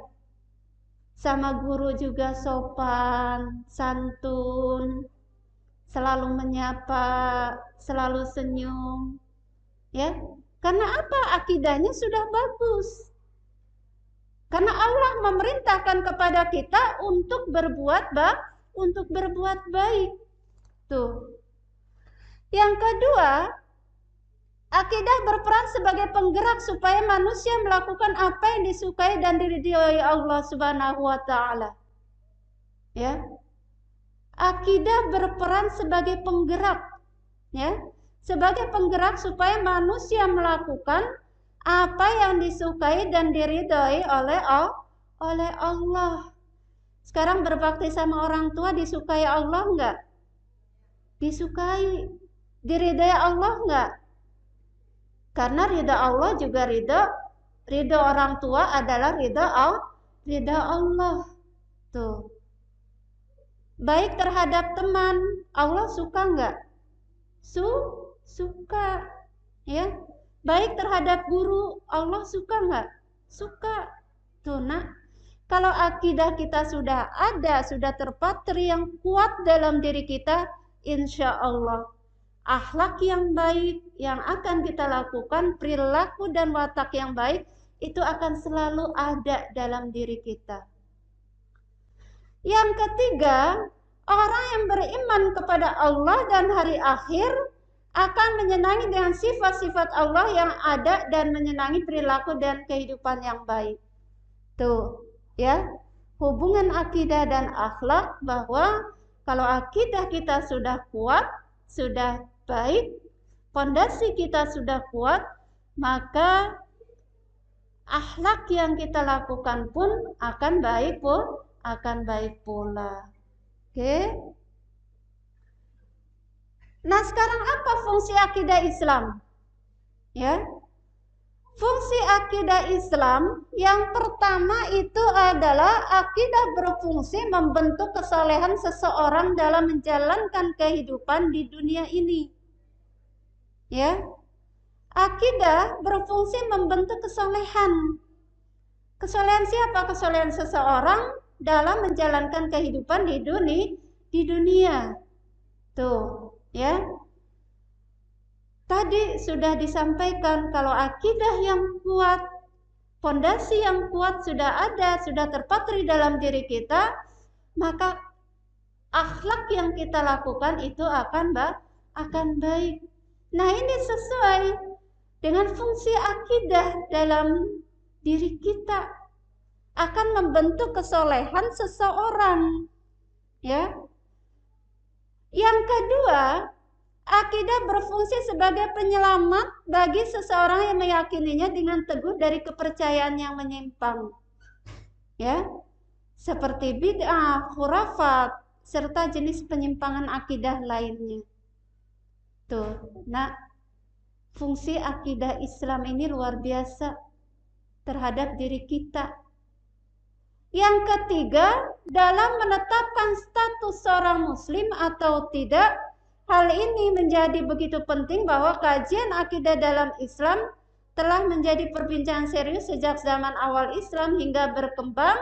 Sama guru juga sopan, santun, selalu menyapa, selalu senyum. Ya. Karena apa? Akidahnya sudah bagus. Karena Allah memerintahkan kepada kita untuk berbuat baik. Tuh. Yang kedua, akidah berperan sebagai penggerak supaya manusia melakukan apa yang disukai dan diridhoi Allah Subhanahu wa taala. Ya. Akidah berperan sebagai penggerak, ya. Sebagai penggerak supaya manusia melakukan apa yang disukai dan diridhoi oleh Allah. Sekarang berbakti sama orang tua disukai Allah enggak? Disukai. Diridhoi Allah enggak? Karena ridha Allah juga ridha orang tua adalah ridha Allah. Tuh. Baik terhadap teman, Allah suka enggak? Suka. Ya. Baik terhadap guru, Allah suka enggak? Suka. Tuh, nak. Kalau akidah kita sudah ada, sudah terpatri yang kuat dalam diri kita, insya Allah akhlak yang baik yang akan kita lakukan, perilaku dan watak yang baik itu akan selalu ada dalam diri kita. Yang ketiga, orang yang beriman kepada Allah dan hari akhir akan menyenangi dengan sifat-sifat Allah yang ada dan menyenangi perilaku dan kehidupan yang baik. Tuh, ya. Hubungan akidah dan akhlak, bahwa kalau akidah kita sudah kuat, sudah baik, fondasi kita sudah kuat, maka akhlak yang kita lakukan pun akan baik pula. Oke. Nah, sekarang apa fungsi akidah Islam? Ya. Fungsi akidah Islam yang pertama itu adalah akidah berfungsi membentuk kesolehan seseorang dalam menjalankan kehidupan di dunia ini. Ya. Akidah berfungsi membentuk kesolehan. Kesolehan siapa? Kesolehan seseorang dalam menjalankan kehidupan di dunia. Tuh, ya. Tadi sudah disampaikan kalau akidah yang kuat, fondasi yang kuat sudah ada, sudah terpatri dalam diri kita, maka akhlak yang kita lakukan itu akan baik. Nah, ini sesuai dengan fungsi akidah dalam diri kita, akan membentuk kesolehan seseorang. Ya. Yang kedua, akidah berfungsi sebagai penyelamat bagi seseorang yang meyakininya dengan teguh dari kepercayaan yang menyimpang. Ya, seperti bid'ah, khurafat, serta jenis penyimpangan akidah lainnya. Tuh, nah, fungsi akidah Islam ini luar biasa terhadap diri kita. Yang ketiga, dalam menetapkan status seorang muslim atau tidak, hal ini menjadi begitu penting bahwa kajian akidah dalam Islam telah menjadi perbincangan serius sejak zaman awal Islam hingga berkembang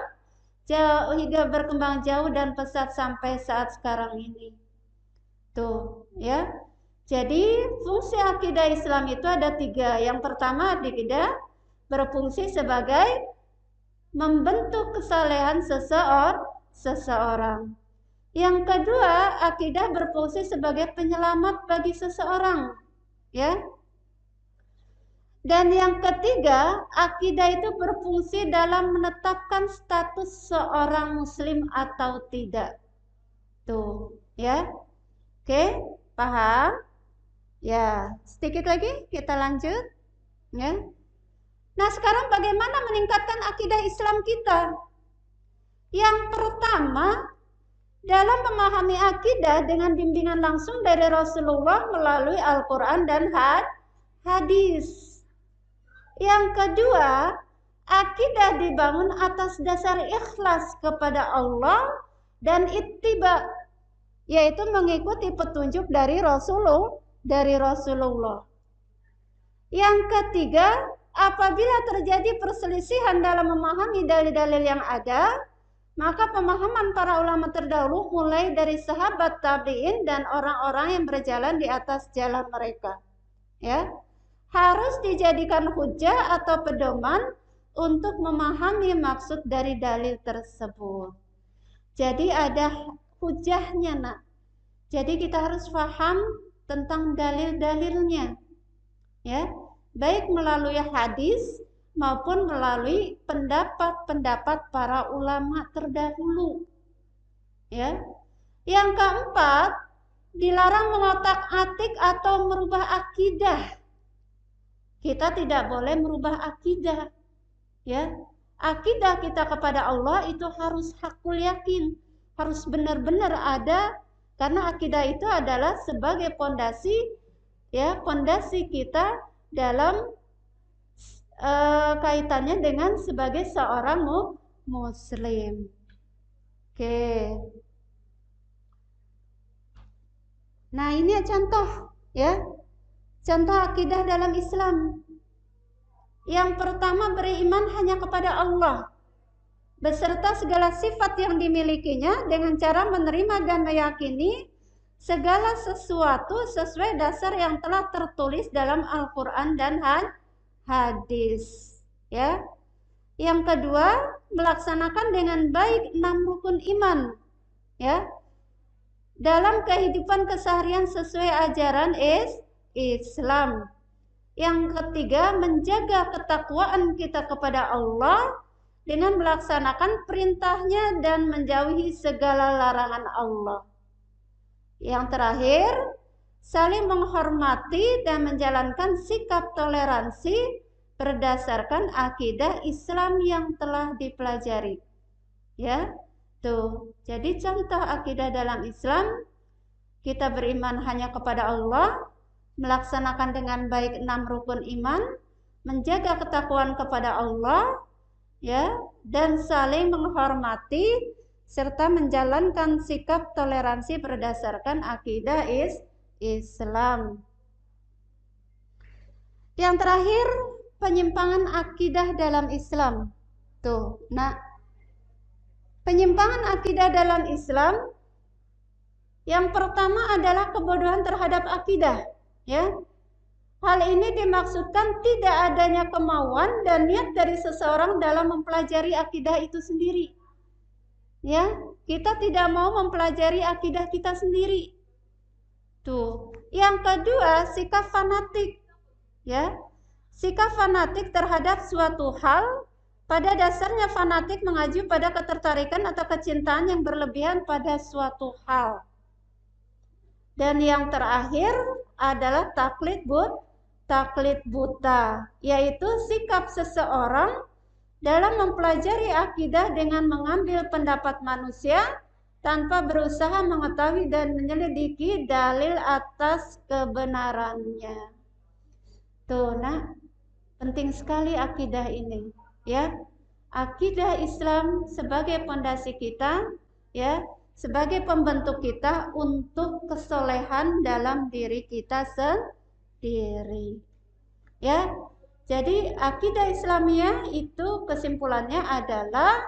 jauh dan pesat sampai saat sekarang ini. Tuh, ya. Jadi fungsi akidah Islam itu ada 3. Yang pertama, akidah berfungsi sebagai membentuk kesalehan seseorang. Yang kedua, akidah berfungsi sebagai penyelamat bagi seseorang, ya. Dan yang ketiga, akidah itu berfungsi dalam menetapkan status seorang muslim atau tidak. Tuh, ya. Oke, paham? Ya, sedikit lagi kita lanjut, ya. Nah, sekarang bagaimana meningkatkan akidah Islam kita? Yang pertama, dalam memahami akidah dengan bimbingan langsung dari Rasulullah melalui Al-Quran dan hadis. Yang kedua, akidah dibangun atas dasar ikhlas kepada Allah dan ittiba, yaitu mengikuti petunjuk dari Rasulullah. Yang ketiga, apabila terjadi perselisihan dalam memahami dalil-dalil yang ada, maka pemahaman para ulama terdahulu mulai dari sahabat tabi'in dan orang-orang yang berjalan di atas jalan mereka, ya, harus dijadikan hujah atau pedoman untuk memahami maksud dari dalil tersebut. Jadi ada hujahnya, nak. Jadi kita harus paham tentang dalil-dalilnya, ya, baik melalui hadis maupun melalui pendapat-pendapat para ulama terdahulu, ya. Yang keempat, dilarang mengotak-atik atau merubah akidah. Kita tidak boleh merubah akidah, ya. Akidah kita kepada Allah itu harus hakul yakin, harus benar-benar ada, karena akidah itu adalah sebagai pondasi, ya, pondasi kita dalam kaitannya dengan sebagai seorang muslim. Oke. Nah, ini contoh, ya. Contoh akidah dalam Islam. Yang pertama, beriman hanya kepada Allah beserta segala sifat yang dimilikinya dengan cara menerima dan meyakini segala sesuatu sesuai dasar yang telah tertulis dalam Al-Quran dan hadis, ya. Yang kedua, melaksanakan dengan baik 6 rukun iman, ya, dalam kehidupan keseharian sesuai ajaran Islam. Yang ketiga, menjaga ketakwaan kita kepada Allah dengan melaksanakan perintahnya dan menjauhi segala larangan Allah. Yang terakhir, saling menghormati dan menjalankan sikap toleransi berdasarkan akidah Islam yang telah dipelajari, ya. Tuh, jadi contoh akidah dalam Islam, kita beriman hanya kepada Allah, melaksanakan dengan baik 6 rukun iman, menjaga ketakwaan kepada Allah, ya, dan saling menghormati serta menjalankan sikap toleransi berdasarkan akidah Islam. Yang terakhir, penyimpangan akidah dalam Islam. Tuh, nah, penyimpangan akidah dalam Islam yang pertama adalah kebodohan terhadap akidah, ya. Hal ini dimaksudkan tidak adanya kemauan dan niat dari seseorang dalam mempelajari akidah itu sendiri, ya. Kita tidak mau mempelajari akidah kita sendiri. Tuh. Yang kedua, sikap fanatik, ya. Sikap fanatik terhadap suatu hal, pada dasarnya fanatik mengacu pada ketertarikan atau kecintaan yang berlebihan pada suatu hal. Dan yang terakhir adalah taklid buta, yaitu sikap seseorang dalam mempelajari akidah dengan mengambil pendapat manusia tanpa berusaha mengetahui dan menyelidiki dalil atas kebenarannya. Tuh, nah, penting sekali akidah ini, ya. Akidah Islam sebagai pondasi kita, ya, sebagai pembentuk kita untuk kesolehan dalam diri kita sendiri. Ya. Jadi akidah Islamiyah itu kesimpulannya adalah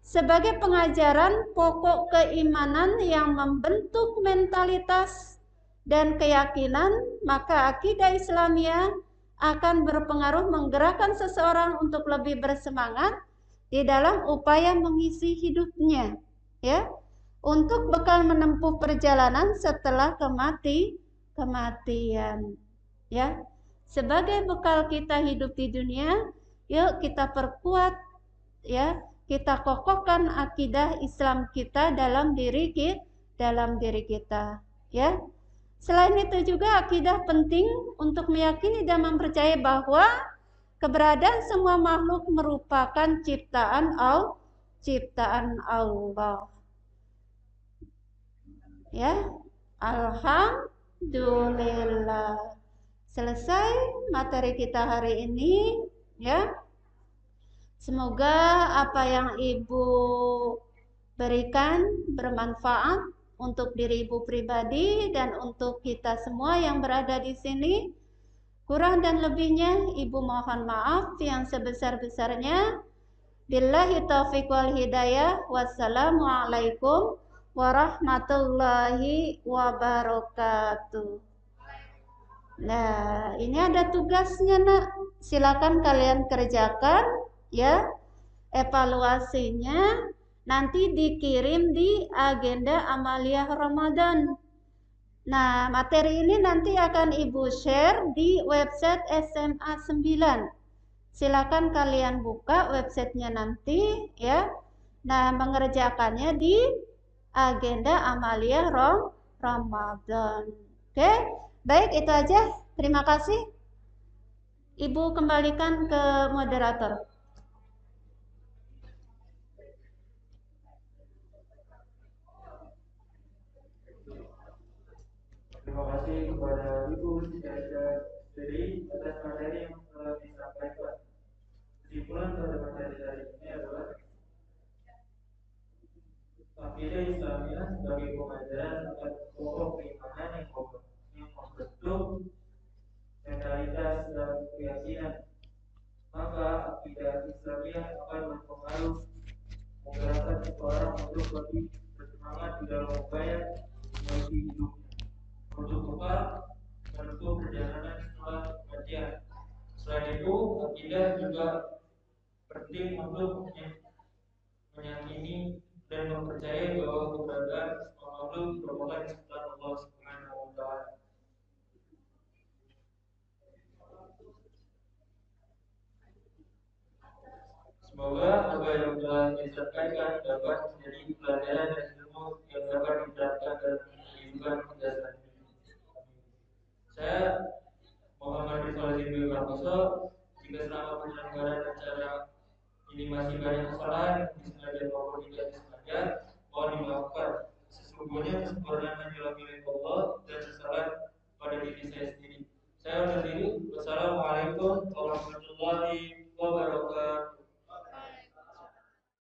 sebagai pengajaran pokok keimanan yang membentuk mentalitas dan keyakinan, maka akidah Islamiyah akan berpengaruh menggerakkan seseorang untuk lebih bersemangat di dalam upaya mengisi hidupnya, ya, untuk bekal menempuh perjalanan setelah kematian, ya. Sebagai bekal kita hidup di dunia, yuk kita perkuat, ya, kita kokohkan akidah Islam kita dalam diri kita, ya. Selain itu juga akidah penting untuk meyakini dan mempercayai bahwa keberadaan semua makhluk merupakan ciptaan Allah. Ya, alhamdulillah. Selesai materi kita hari ini, ya. Semoga apa yang Ibu berikan bermanfaat untuk diri Ibu pribadi dan untuk kita semua yang berada di sini. Kurang dan lebihnya Ibu mohon maaf yang sebesar-besarnya. Billahi taufiq wal hidayah. Wassalamualaikum warahmatullahi wabarakatuh. Nah, ini ada tugasnya, Nak. Silakan kalian kerjakan, ya. Evaluasinya nanti dikirim di agenda Amaliyah Ramadan. Nah, materi ini nanti akan Ibu share di website SMA 9. Silakan kalian buka websitenya nanti, ya. Nah, mengerjakannya di agenda Amaliyah Ramadan. Oke, baik itu aja. Terima kasih. Ibu kembalikan ke moderator. Terima kasih kepada Ibu Siti atas materi yang telah disampaikan. Kesimpulan pada materi hari ini adalah akidah Islamiyah sebagai pengajaran akan pokok keimanan yang membentuk mentalitas dan keyakinan. Maka akidah Islamiyah akan berpengaruh menggerakkan seseorang untuk lebih bersemangat di dalam upaya mengisi hidupnya, untuk bekal menempuh perjalanan setelah kematian. Selain itu, akidah juga penting untuk meyakini dan mempercayai bahwa keberadaan semua makhluk merupakan ciptaan Allah Subhanahu wa Ta'ala. Semoga apa yang telah disampaikan dapat menjadi pelajaran dan ilmu yang dapat diterapkan dalam kehidupan kita sehari-hari. Saya Muhammad Rizal Zimbi Prakoso. Jika selama penyelenggaraan acara ini masih banyak kesalahan disengaja maupun tidak disengaja, mohon dimaafkan. Sesungguhnya kesempurnaan adalah milik Allah dan kesalahan pada diri saya sendiri. Saya undur diri. Wassalamualaikum warahmatullahi wabarakatuh.